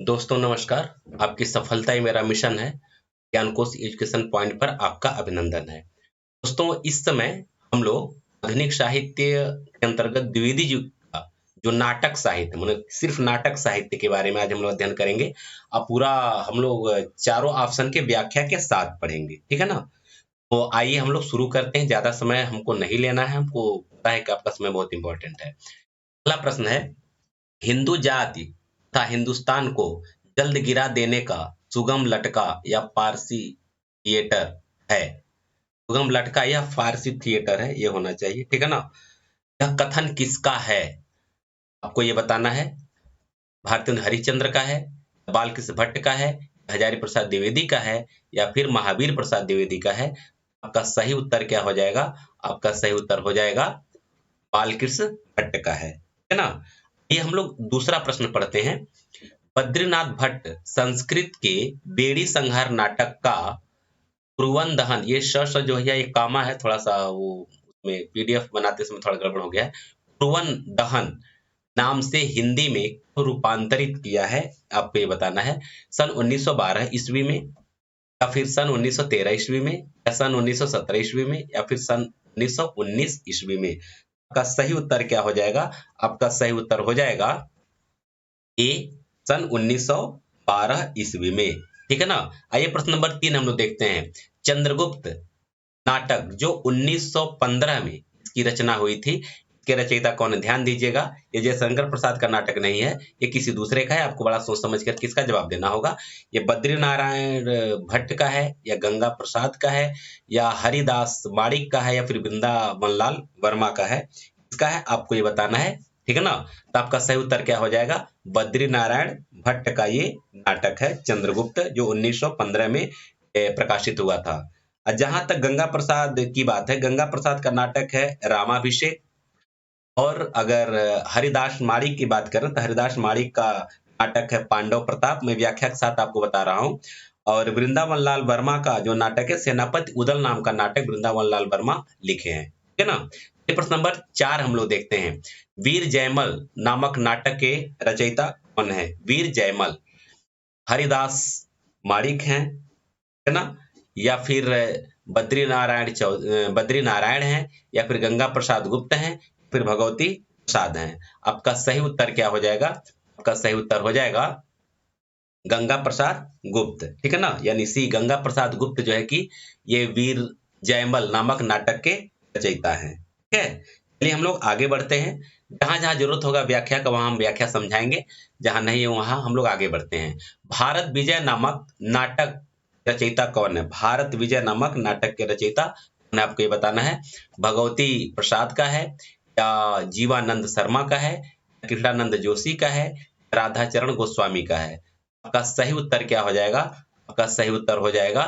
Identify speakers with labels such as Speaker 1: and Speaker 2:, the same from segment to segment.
Speaker 1: दोस्तों नमस्कार। आपकी सफलता ही मेरा मिशन है। ज्ञानकोश एजुकेशन पॉइंट पर आपका अभिनंदन है। दोस्तों इस समय हम लोग आधुनिक साहित्य के अंतर्गत द्विवेदी युग का जो नाटक साहित्य मतलब सिर्फ नाटक साहित्य के बारे में आज हम लोग अध्ययन करेंगे। अब पूरा हम लोग चारों ऑप्शन के व्याख्या के साथ पढ़ेंगे, ठीक है ना। तो आइए हम लोग शुरू करते हैं। ज्यादा समय हमको नहीं लेना है, हमको पता है कि आपका समय बहुत इंपॉर्टेंट है। पहला प्रश्न है, हिंदू जाति तथा हिंदुस्तान को जल्द गिरा देने का सुगम लटका या फारसी थिएटर है। सुगम लटका या फारसी थिएटर है, ये होना चाहिए, ठीक है ना। यह कथन किसका है, आपको ये बताना है। भारतेंदु हरिश्चंद्र का है, बालकृष्ण भट्ट का है, हजारी प्रसाद द्विवेदी का है, या फिर महावीर प्रसाद द्विवेदी का है। आपका सही उत्तर क्या हो जाएगा? आपका सही उत्तर हो जाएगा बालकृष्ण भट्ट का है ना। ये हम लोग दूसरा प्रश्न पढ़ते हैं। बद्रीनाथ भट्ट संस्कृत के बेड़ी संहार नाटक का पुरवन दहन, ये श जो है ये कामा है, थोड़ा सा वो उसमें पीडीएफ बनाते समय थोड़ा गड़बड़ हो गया है। पुरवन दहन नाम से हिंदी में क्यों रूपांतरित किया है, आपको ये बताना है। सन 1912 ईस्वी में, या फिर सन 1913 ईस्वी में, या सन 1917 ईस्वी में, या फिर सन 1919 ईस्वी में। आपका सही उत्तर क्या हो जाएगा? आपका सही उत्तर हो जाएगा ए, सन 1912 ईस्वी में, ठीक है ना। आइए प्रश्न नंबर 3 हम लोग देखते हैं। चंद्रगुप्त नाटक जो 1915 में इसकी रचना हुई थी, इसके रचयिता कौन है? ध्यान दीजिएगा, ये जयशंकर प्रसाद का नाटक नहीं है, ये किसी दूसरे का है। आपको बड़ा सोच समझ कर किसका जवाब देना होगा। ये बद्री नारायण भट्ट का है, या गंगा प्रसाद का है, या हरिदास माणिक का है, या फिर वृंदावन लाल वर्मा का है। इसका है, आपको ये बताना है, ठीक है ना। तो आपका सही उत्तर क्या हो जाएगा? बद्री नारायण भट्ट का ये नाटक है चंद्रगुप्त, जो 1915 में प्रकाशित हुआ था। जहां तक गंगा प्रसाद की बात है, गंगा प्रसाद का नाटक है रामाभिषेक। और अगर हरिदास माणिक की बात करें तो हरिदास माणिक का नाटक है पांडव प्रताप। मैं व्याख्या के साथ आपको बता रहा हूं। और वृंदावन लाल वर्मा का जो नाटक है सेनापति उदल नाम का नाटक वृंदावन लाल वर्मा लिखे हैं, ठीक है ना। प्रश्न नंबर 4 हम लोग देखते हैं। वीर जयमल नामक नाटक के रचयिता कौन है? वीर जयमल हरिदास माणिक हैं, है ना, या फिर बद्री नारायण हैं, या फिर गंगा प्रसाद गुप्त हैं, फिर भगवती प्रसाद हैं। आपका सही उत्तर क्या हो जाएगा? आपका सही उत्तर हो जाएगा गंगा प्रसाद गुप्त, ठीक है ना। यानी सी गंगा प्रसाद गुप्त जो है कि ये वीर जयमल नामक नाटक के रचयिता हैं, ठीक है। चलिए हम लोग आगे बढ़ते हैं। जहां जहां जरूरत होगा व्याख्या का वहां हम व्याख्या समझाएंगे, जहां नहीं है वहां हम लोग आगे बढ़ते हैं। भारत विजय नामक नाटक रचयिता कौन है? भारत विजय नामक नाटक के रचयिता कौन है, आपको ये बताना है। भगवती प्रसाद का है, या जीवानंद शर्मा का है, कृष्णानंद जोशी का है, राधाचरण गोस्वामी का है। आपका सही उत्तर क्या हो जाएगा? आपका सही उत्तर हो जाएगा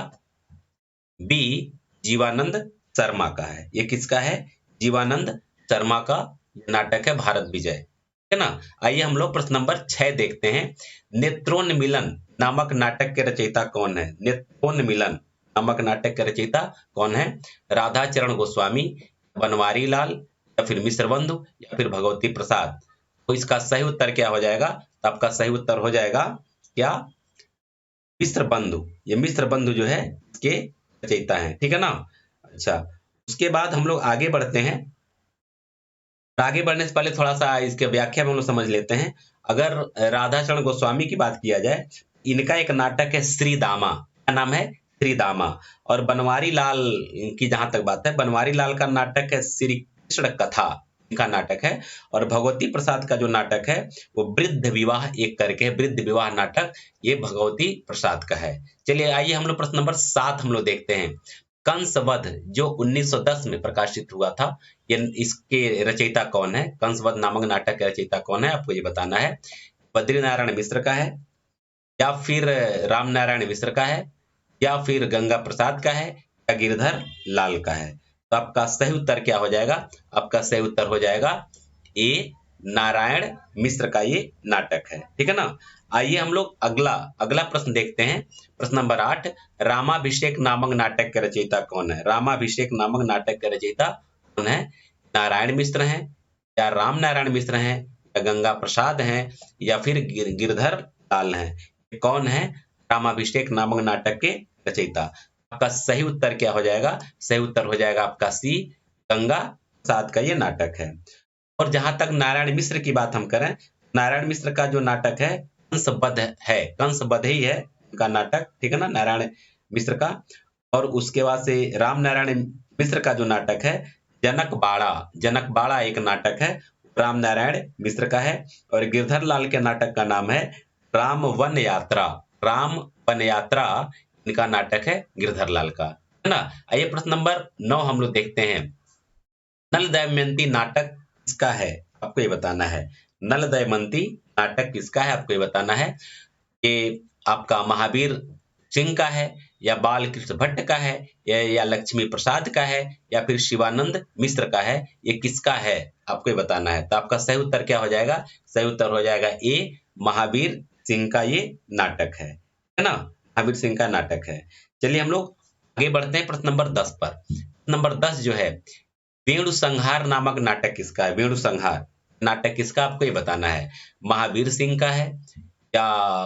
Speaker 1: बी, जीवानंद शर्मा का है। ये किसका है? जीवानंद शर्मा का नाटक है भारत विजय, है ना। आइए हम लोग प्रश्न नंबर 6 देखते हैं। नेत्रोन्मिलन नामक नाटक के रचयिता कौन है? नेत्रोन्मिलन नामक नाटक के रचयिता कौन है? राधाचरण गोस्वामी, बनवारी लाल, या फिर मिश्र बंधु, या फिर भगवती प्रसाद। तो इसका सही उत्तर क्या हो जाएगा? तो आपका सही उत्तर हो जाएगा क्या? मिश्र बंधु। ये मिश्र बंधु जो है इसके रचयिता है, ठीक है ना। अच्छा, उसके बाद हम लोग आगे बढ़ते हैं। आगे बढ़ने से पहले थोड़ा सा इसके व्याख्या में हम लोग समझ लेते हैं। अगर राधाचरण गोस्वामी की बात किया जाए, इनका एक नाटक है श्री दामा। क्या नाम है? श्री दामा। और बनवारी लाल की जहां तक बात है, बनवारी लाल का नाटक है श्री कृष्ण कथा, इनका नाटक है। और भगवती प्रसाद का जो नाटक है वो वृद्ध विवाह एक करके, वृद्ध विवाह नाटक, ये भगवती प्रसाद का है। चलिए आइए हम लोग प्रश्न नंबर 7 हम लोग देखते हैं। कंसवध जो 1910 में प्रकाशित हुआ था, ये इसके रचयिता कौन है? कंसवध नामक नाटक के रचयिता कौन है, आपको ये बताना है। बद्री नारायण मिश्र का है, या फिर राम नारायण मिश्र का है, या फिर गंगा प्रसाद का है, या गिरधर लाल का है। तो आपका सही उत्तर क्या हो जाएगा? आपका सही उत्तर हो जाएगा ए, नारायण मिश्र का ये नाटक है, ठीक है ना। आइए हम लोग अगला अगला प्रश्न देखते हैं। प्रश्न नंबर 8। रामाभिषेक नामक नाटक के रचयिता कौन है? रामाभिषेक नामक नाटक के रचयिता कौन है? नारायण मिश्र हैं, या राम नारायण मिश्र हैं, या गंगा प्रसाद हैं, या फिर गिरधर लाल हैं। ये कौन है? रामाभिषेक नामक नाटक के रचयिता। आपका सही उत्तर क्या हो जाएगा? सही उत्तर हो जाएगा आपका सी, गंगा प्रसाद का ये नाटक है। और जहां तक नारायण मिश्र की बात हम करें, नारायण मिश्र का जो नाटक है कंसबद्ध है, कंसबद्ध ही है उनका नाटक, ठीक है ना, नारायण मिश्र का। और उसके बाद से राम नारायण मिश्र का जो नाटक है जनक बाड़ा, जनक बाड़ा एक नाटक है, राम नारायण मिश्र का है। और गिरधर लाल के नाटक का नाम है राम वन यात्रा, राम वन यात्रा इनका नाटक है गिरधर लाल का, है ना। आइए प्रश्न नंबर 9 हम लोग देखते हैं। नल दमयंती नाटक किसका है? आपको ये बताना है। नल दमयंती नाटक किसका है? आपको ये बताना है। ये आपका महावीर सिंह का है, या बालकृष्ण भट्ट का है, या लक्ष्मी प्रसाद का है, या फिर शिवानंद मिश्र का है? ये किसका है? आपको ये बताना है। तो आपका सही उत्तर क्या हो जाएगा? सही उत्तर हो जाएगा ए, महावीर सिंह का ये नाटक है ना, महावीर सिंह का नाटक है। चलिए हम लोग आगे बढ़ते हैं प्रश्न नंबर 10 पर। नंबर 10 जो है, वेणु संहार नामक नाटक किसका है? वेणु संहार नाटक किसका? आपको ये बताना है। महावीर सिंह का है, या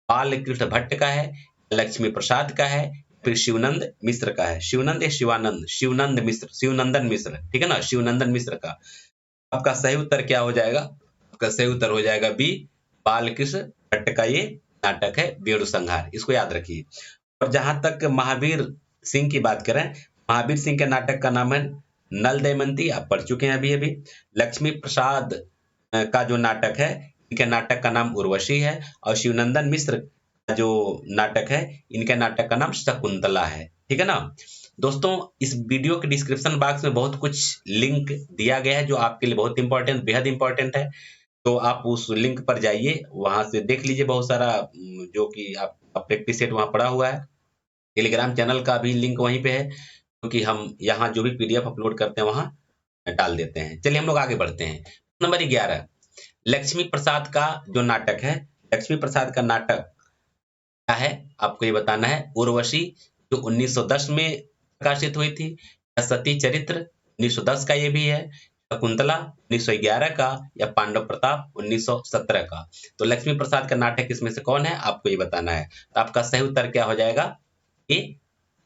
Speaker 1: बालकृष्ण भट्ट का है, लक्ष्मी प्रसाद का है, फिर शिवनंद मिश्र का है। शिवनंद या शिवानंद? शिवनंद मिश्र, शिवनंदन मिश्र, ठीक है ना, शिवनंदन मिश्र का। आपका सही उत्तर क्या हो जाएगा? आपका सही उत्तर हो जाएगा बी, बालकृष्ण भट्ट का ये नाटक है वेणु संहार, इसको याद रखिए। और जहां तक महावीर सिंह की बात करें, महावीर सिंह के नाटक का नाम है नल दमयंती, आप पढ़ चुके हैं अभी अभी। लक्ष्मी प्रसाद का जो नाटक है, इनके नाटक का नाम उर्वशी है। और शिवनंदन मिश्र का जो नाटक है, इनके नाटक का नाम शकुंतला है, ठीक है ना। दोस्तों, इस वीडियो के डिस्क्रिप्शन बॉक्स में बहुत कुछ लिंक दिया गया है जो आपके लिए बहुत इंपॉर्टेंट, बेहद इंपॉर्टेंट है। तो आप उस लिंक पर जाइए, वहां से देख लीजिए बहुत सारा जो कि आप प्रैक्टिस सेट वहां पड़ा हुआ है। टेलीग्राम चैनल का भी लिंक वहीं पे है, क्योंकि हम यहाँ जो भी पीडीएफ अपलोड करते हैं वहां डाल देते हैं। चलिए हम लोग आगे बढ़ते हैं। नंबर 11, लक्ष्मी प्रसाद का जो नाटक है, लक्ष्मी प्रसाद का नाटक क्या है? आपको ये बताना है। उर्वशी जो 1910 में प्रकाशित हुई थी, या सती चरित्र 1910 का ये भी है, शकुंतला 1911 का, या पांडव प्रताप 1917 का। तो लक्ष्मी प्रसाद का नाटक इसमें से कौन है? आपको ये बताना है। तो आपका सही उत्तर क्या हो जाएगा? ए,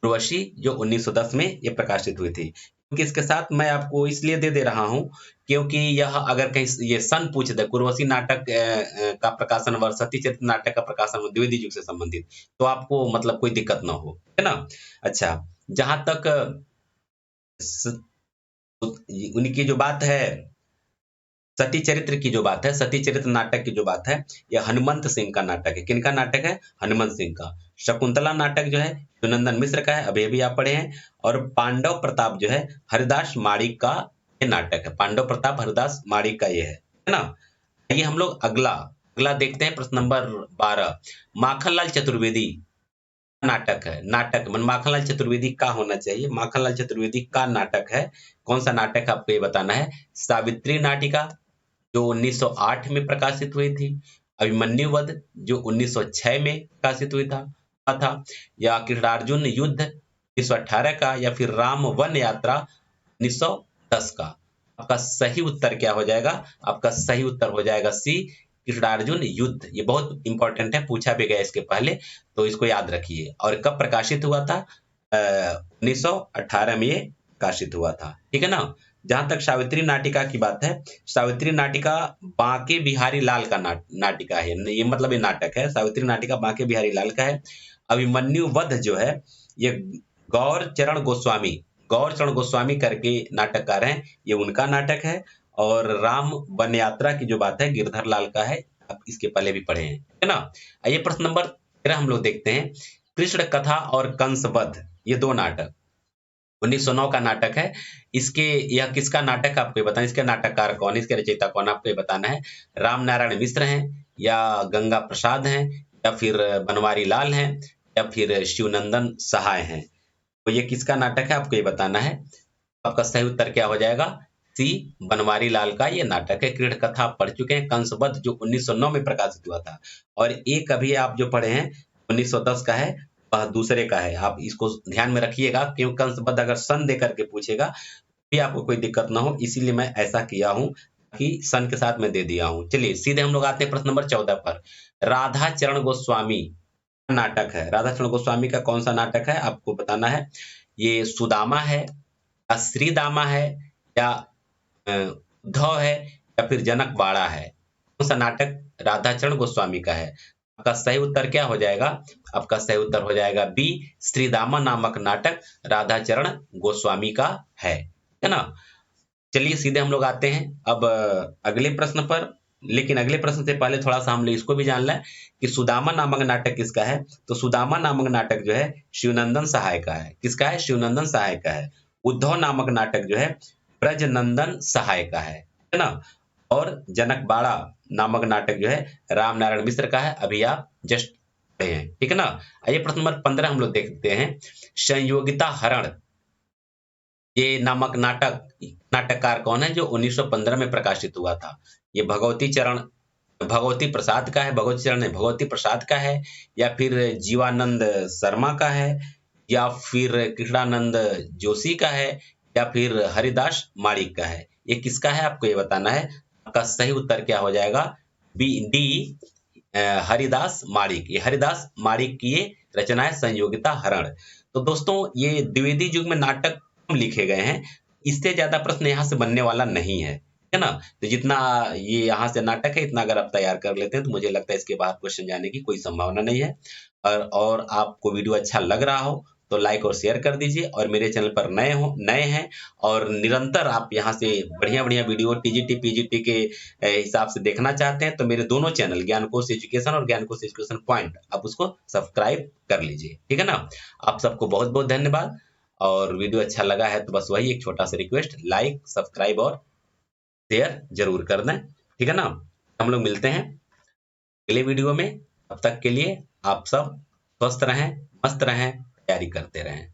Speaker 1: उर्वशी जो 1910 में ये प्रकाशित हुई थी। क्योंकि इसके साथ मैं आपको इसलिए दे रहा हूं, क्योंकि यह अगर कहीं ये सन पूछ दे, उर्वशी नाटक का प्रकाशन वर्ष, सती चरित्र नाटक का प्रकाशन द्विवेदी युग से संबंधित, तो आपको मतलब कोई दिक्कत ना हो, है ना। अच्छा, जहां तक उनकी जो बात है, सती चरित्र की जो बात है, सती चरित्र नाटक की जो बात है, यह हनुमंत सिंह का नाटक है। किनका नाटक है? हनुमंत सिंह का। शकुंतला नाटक जो है सुनंदन मिश्र का है, अभी अभी आप पढ़े हैं। और पांडव प्रताप जो है हरिदास माड़िक का ये नाटक है। पांडव प्रताप हरिदास माड़िक का ये है ना। आइए हम लोग अगला अगला देखते हैं। प्रश्न नंबर 12, माखनलाल चतुर्वेदी नाटक है। नाटक मन माखनलाल चतुर्वेदी का होना चाहिए, माखनलाल चतुर्वेदी का नाटक है। कौन सा नाटक आपको ये बताना है। सावित्री नाटिका जो 1908 में प्रकाशित हुई थी, अभिमन्यु वध जो 1906 में प्रकाशित था, या कृष्णार्जुन युद्ध 1918 का, या फिर राम वन यात्रा 1910 का। आपका सही उत्तर क्या हो जाएगा? आपका सही उत्तर हो जाएगा सी, कृष्णार्जुन युद्ध। ये बहुत इंपॉर्टेंट है, पूछा भी गया इसके पहले, तो इसको याद रखिए। और कब प्रकाशित हुआ था? 1918 में ये प्रकाशित हुआ था, ठीक है ना। जहां तक सावित्री नाटिका की बात है, सावित्री नाटिका बांके बिहारी लाल का नाटिका है, ये मतलब ये नाटक है। सावित्री नाटिका बांके बिहारी लाल का है। अभिमन्यु वध जो है ये गौर चरण गोस्वामी, गौर चरण गोस्वामी करके नाटककार हैं, ये उनका नाटक है। और राम वन यात्रा की जो बात है गिरधर लाल का है, आप इसके पहले भी पढ़े हैं, है ना। आइए प्रश्न नंबर 13 हम लोग देखते हैं। कृष्ण कथा और कंस वध, ये दो नाटक 1909 का नाटक है। इसके यह किसका नाटक आपको बताना, इसके नाटककार कौन है, इसके रचयिता कौन, आपको बताना है। राम नारायण मिश्र हैं, या गंगा प्रसाद हैं, या फिर बनवारी लाल हैं, या फिर शिवनंदन सहाय हैं। तो ये किसका नाटक है आपको ये बताना है। आपका सही उत्तर क्या हो जाएगा? सी, बनवारी लाल का ये नाटक है। कृष्ण कथा आप पढ़ चुके हैं। कंसवध जो 1909 में प्रकाशित हुआ था। और एक अभी आप जो पढ़े हैं 1910 का है, वह दूसरे का है। आप इसको ध्यान में रखिएगा, क्योंकि कंसबद्ध अगर सन दे करके पूछेगा भी आपको कोई दिक्कत ना हो, इसीलिए मैं ऐसा किया हूं, कि सन के साथ मैं दे दिया हूं। चलिए सीधे हम लोग आते हैं प्रश्न नंबर 14 पर। राधा चरण गोस्वामी नाटक है। राधा चरण गोस्वामी का कौन सा नाटक है आपको बताना है। ये सुदामा है या श्रीदामा है या उद्धव है या फिर जनक बाड़ा है। कौन सा नाटक राधाचरण गोस्वामी का है। आपका सही उत्तर क्या हो जाएगा। आपका सही उत्तर हो जाएगा बी, श्रीदामा नामक नाटक राधाचरण गोस्वामी का है ना। चलिए सीधे हम लोग आते हैं अब अगले प्रश्न पर। लेकिन अगले प्रश्न से पहले थोड़ा सा हम लोग इसको भी जान लें कि सुदामा नामक नाटक किसका है। तो सुदामा नामक नाटक जो है शिवनंदन सहाय का है। किसका है। शिवनंदन सहाय का है। उद्धव नामक नाटक जो है ब्रजनंदन सहाय का है ना। और जनक बाड़ा नामक नाटक जो है राम नारायण मिश्र का है। अभी आप जस्ट पढ़े हैं, ठीक है ना। आइए प्रश्न नंबर 15 हम लोग देखते हैं। संयोगिता हरण ये नामक नाटककार कौन है जो 1915 में प्रकाशित हुआ था। ये भगवती प्रसाद का है। भगवती चरण नहीं, भगवती प्रसाद का है या फिर जीवानंद शर्मा का है या फिर कृष्णानंद जोशी का है या फिर हरिदास माणिक का है। ये किसका है आपको ये बताना है। आपका सही उत्तर क्या हो जाएगा। बी डी हरिदास माणिक। ये हरिदास माणिक की ये रचना है संयोगिता हरण। तो दोस्तों ये द्विवेदी युग में नाटक कम लिखे गए हैं। इससे ज्यादा प्रश्न यहाँ से बनने वाला नहीं है ना। तो जितना ये यहाँ से नाटक है इतना अगर आप तैयार कर लेते हैं तो मुझे लगता है इसके बाद क्वेश्चन जाने की कोई संभावना नहीं है। और आपको वीडियो अच्छा लग रहा हो तो लाइक और शेयर कर दीजिए। और मेरे चैनल पर नए हैं और निरंतर आप यहाँ से बढ़िया-बढ़िया वीडियो टीजीटी पीजीटी के हिसाब से देखना चाहते हैं तो मेरे दोनों चैनल ज्ञानकोश एजुकेशन और ज्ञानकोश एजुकेशन पॉइंट आप उसको सब्सक्राइब कर लीजिए, ठीक है ना। आप सबको बहुत-बहुत धन्यवाद। और वीडियो अच्छा लगा है तो बस वही एक छोटा सा रिक्वेस्ट, लाइक सब्सक्राइब और शेयर जरूर कर दें, ठीक है ना। हम लोग मिलते हैं अगले वीडियो में। तब तक के लिए आप सब स्वस्थ रहें, मस्त रहें, तैयारी करते रहें।